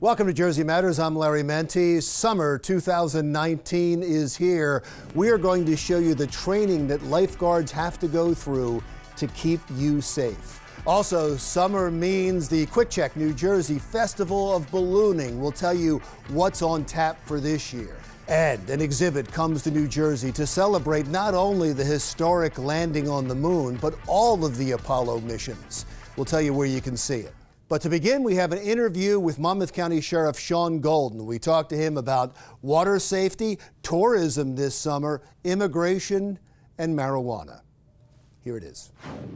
Welcome to Jersey Matters. I'm Larry Menti. Summer 2019 is here. We are going to show you the training that lifeguards have to go through to keep you safe. Also, summer means the Quick Check New Jersey Festival of Ballooning. We'll tell you what's on tap for this year. And an exhibit comes to New Jersey to celebrate not only the historic landing on the moon, but all of the Apollo missions. We'll tell you where you can see it. But to begin, we have an interview with Monmouth County Sheriff Shaun Golden. We talked to him about water safety, tourism this summer, immigration, and marijuana. Here it is.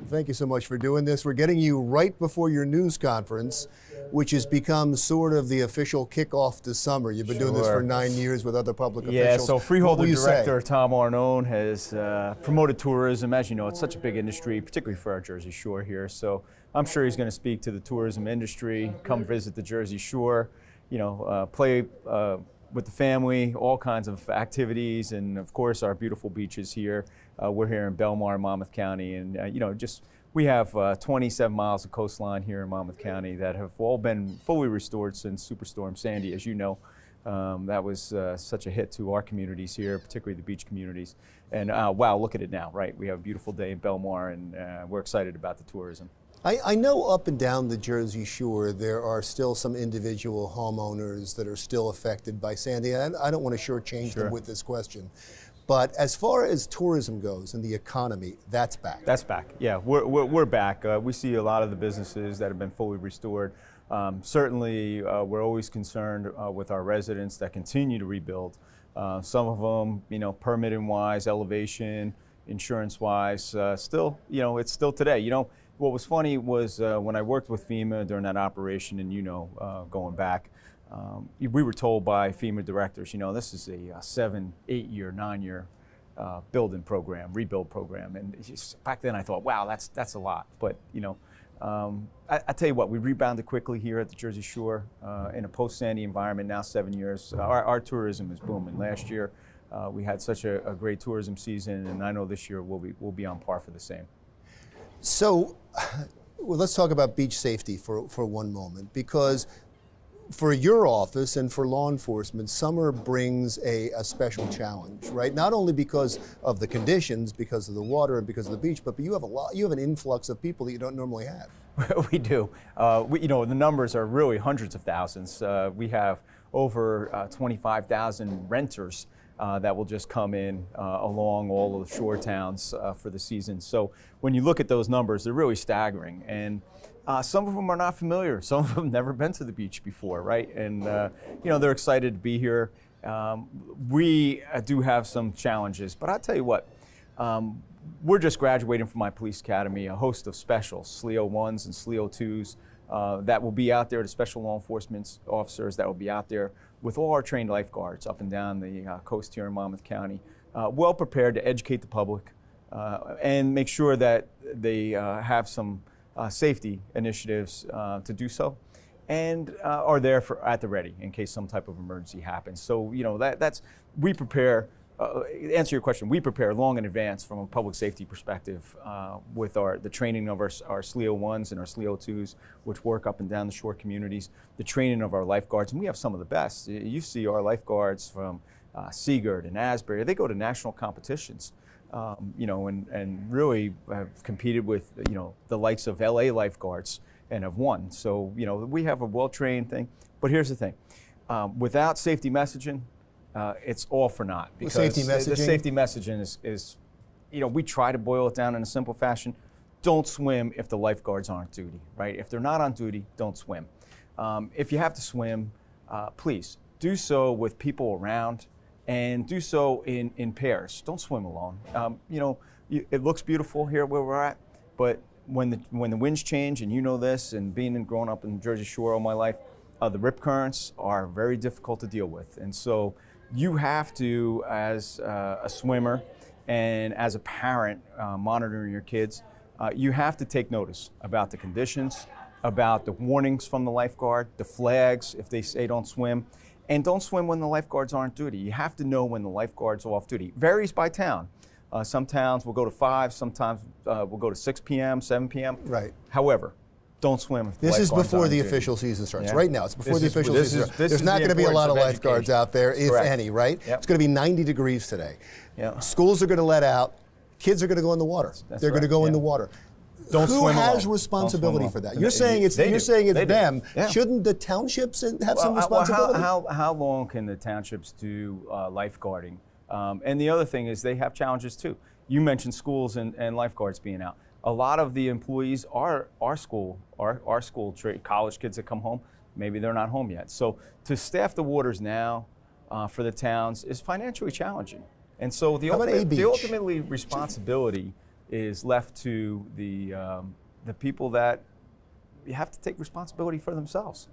Thank you so much for doing this. We're getting you right before your news conference, which has become sort of the official kickoff to summer. You've been doing this for 9 years with other public officials. Yeah, so Freeholder Director Tom Arnone has promoted tourism. As you know, it's such a big industry, particularly for our Jersey Shore here. So I'm sure he's going to speak to the tourism industry, come visit the Jersey Shore, play with the family, all kinds of activities, and of course our beautiful beaches here. We're here in Belmar, Monmouth County, and we have 27 miles of coastline here in Monmouth County that have all been fully restored since Superstorm Sandy, as you know. That was such a hit to our communities here, particularly the beach communities. And wow, look at it now, right? We have a beautiful day in Belmar, and we're excited about the tourism. I know up and down the Jersey Shore there are still some individual homeowners that are still affected by Sandy. I don't want to shortchange them with this question. But as far as tourism goes and the economy, that's back. That's back, yeah. We're back. We see a lot of the businesses that have been fully restored. Certainly, we're always concerned with our residents that continue to rebuild. Some of them, permitting-wise, elevation, insurance-wise, still, it's still today. What was funny was when I worked with FEMA during that operation, and going back, we were told by FEMA directors, this is a 7, 8 year, 9 year rebuild program. And back then I thought, wow, that's a lot. But I tell you what, we rebounded quickly here at the Jersey Shore in a post-Sandy environment. Now 7 years, our tourism is booming. Last year we had such a great tourism season, and I know this year we'll be on par for the same. So, let's talk about beach safety for one moment, because for your office and for law enforcement, summer brings a special challenge, right? Not only because of the conditions, because of the water and because of the beach, but you have an influx of people that you don't normally have. We do. The numbers are really hundreds of thousands. We have over 25,000 renters that will just come in along all of the shore towns for the season. So when you look at those numbers, they're really staggering. And some of them are not familiar. Some of them never been to the beach before, right? And they're excited to be here. We do have some challenges, but I'll tell you what, we're just graduating from my police academy, a host of specials, SLEO 1s and SLEO 2s that will be out there, the special law enforcement officers that will be out there with all our trained lifeguards up and down the coast here in Monmouth County, well prepared to educate the public and make sure that they have some safety initiatives to do so, and are there at the ready in case some type of emergency happens. So we prepare. Answer your question, we prepare long in advance from a public safety perspective with the training of our SLEO 1s and our SLEO 2s, which work up and down the shore communities, the training of our lifeguards, and we have some of the best. You see our lifeguards from Seagirt and Asbury, they go to national competitions, and really have competed with, the likes of LA lifeguards and have won. So, we have a well-trained thing. But here's the thing, without safety messaging, it's all for naught, because the safety messaging is, we try to boil it down in a simple fashion. Don't swim if the lifeguards aren't on duty, right? If they're not on duty, don't swim. If you have to swim, please do so with people around, and do so in pairs. Don't swim alone. It looks beautiful here where we're at, but when the winds change, and this, and growing up in Jersey Shore all my life, the rip currents are very difficult to deal with, and so you have to, as a swimmer and as a parent monitoring your kids, you have to take notice about the conditions, about the warnings from the lifeguard, the flags if they say don't swim, and don't swim when the lifeguards aren't duty. You have to know when the lifeguard's off duty. Varies by town. Some towns will go to 5, sometimes will go to 6 p.m., 7 p.m. Right. However, don't swim. If the This is lifeguard's before on the duty. official season starts. Yeah. Right now, it's before the official this season is- starts. this There's is not the going to be a lot of importance lifeguards education. out there, if Correct. any, right? Yep. It's going to be 90 degrees today. Yep. Schools are going to let out. Kids are going to go in the water. That's They're going to right, go in yeah. the water. Don't Who swim has alone. responsibility Don't for swim that? alone. You're saying it's They do. They do. them. Yeah. Shouldn't the townships have some Well, responsibility? how long can the townships do lifeguarding? And the other thing is they have challenges too. You mentioned schools and lifeguards being out. A lot of the employees are college kids that come home. Maybe they're not home yet. So to staff the waters now for the towns is financially challenging. And so the How about a beach? ultimately responsibility is left to the people that you have to take responsibility for themselves.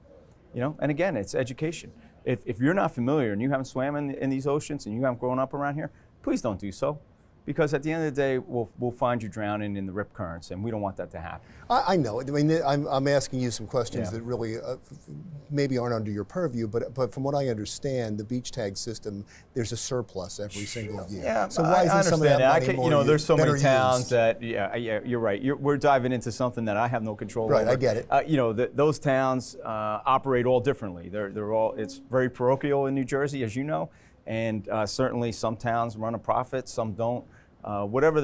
You know, and again, it's education. If you're not familiar and you haven't swam in these oceans and you haven't grown up around here, please don't do so. Because at the end of the day, we'll find you drowning in the rip currents, and we don't want that to happen. I know. I mean, I'm asking you some questions Yeah. that really maybe aren't under your purview, but from what I understand, the beach tag system, there's a surplus every single year. Yeah, so why I isn't some of that understand money more there's so better many towns used? that, yeah, you're right. We're diving into something that I have no control Right, over. I get it. Those towns operate all differently. They're all. It's very parochial in New Jersey, as you know, and certainly some towns run a profit, some don't. Whatever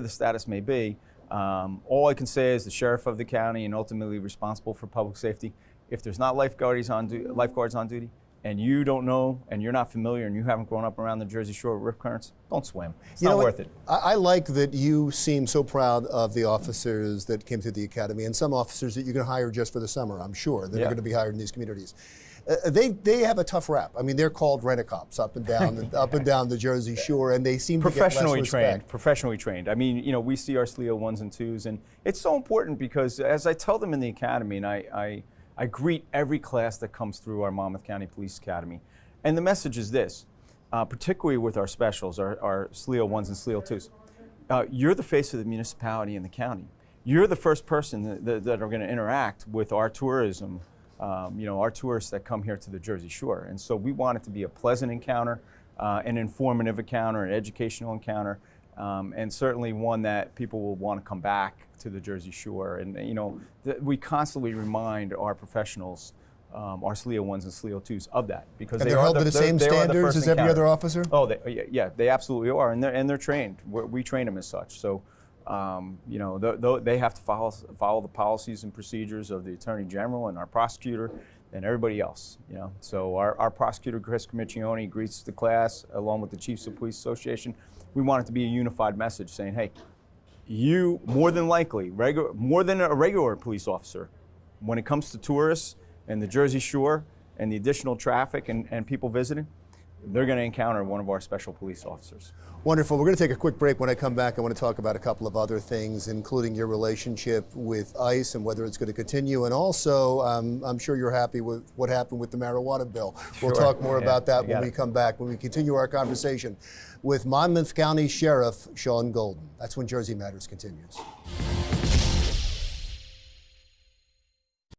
the status may be, all I can say is the sheriff of the county and ultimately responsible for public safety. If there's not lifeguards on duty, and you don't know, and you're not familiar, and you haven't grown up around the Jersey Shore with rip currents, don't swim. It's not worth it. I like that you seem so proud of the officers that came through the academy, and some officers that you can hire just for the summer, I'm sure, that are going to be hired in these communities. They have a tough rap. I mean, they're called rent-a-cops up and down the Jersey Shore, and they seem to get less respect. Professionally trained. I mean, we see our SLEO 1s and 2s, and it's so important because as I tell them in the academy, and I greet every class that comes through our Monmouth County Police Academy, and the message is this, particularly with our specials, our SLEO 1s and SLEO 2s. You're the face of the municipality and the county. You're the first person that are going to interact with our tourism. Our tourists that come here to the Jersey Shore. And so we want it to be a pleasant encounter, an informative encounter, an educational encounter, and certainly one that people will want to come back to the Jersey Shore. And, we constantly remind our professionals, our SLEO 1s and SLEO 2s of that. Because And they're held to the same standards as every other officer? Oh, they absolutely are, and they're trained. We train them as such. So. They have to follow the policies and procedures of the Attorney General and our prosecutor and everybody else. So our prosecutor, Chris Comiccione, greets the class along with the Chiefs of Police Association. We want it to be a unified message saying, hey, you more than likely, more than a regular police officer, when it comes to tourists and the Jersey Shore and the additional traffic and people visiting, they're going to encounter one of our special police officers. Wonderful. We're going to take a quick break. When I come back, I want to talk about a couple of other things, including your relationship with ICE and whether it's going to continue. And also, I'm sure you're happy with what happened with the marijuana bill. We'll talk more about that when we come back, when we continue our conversation with Monmouth County Sheriff Shaun Golden. That's when Jersey Matters continues.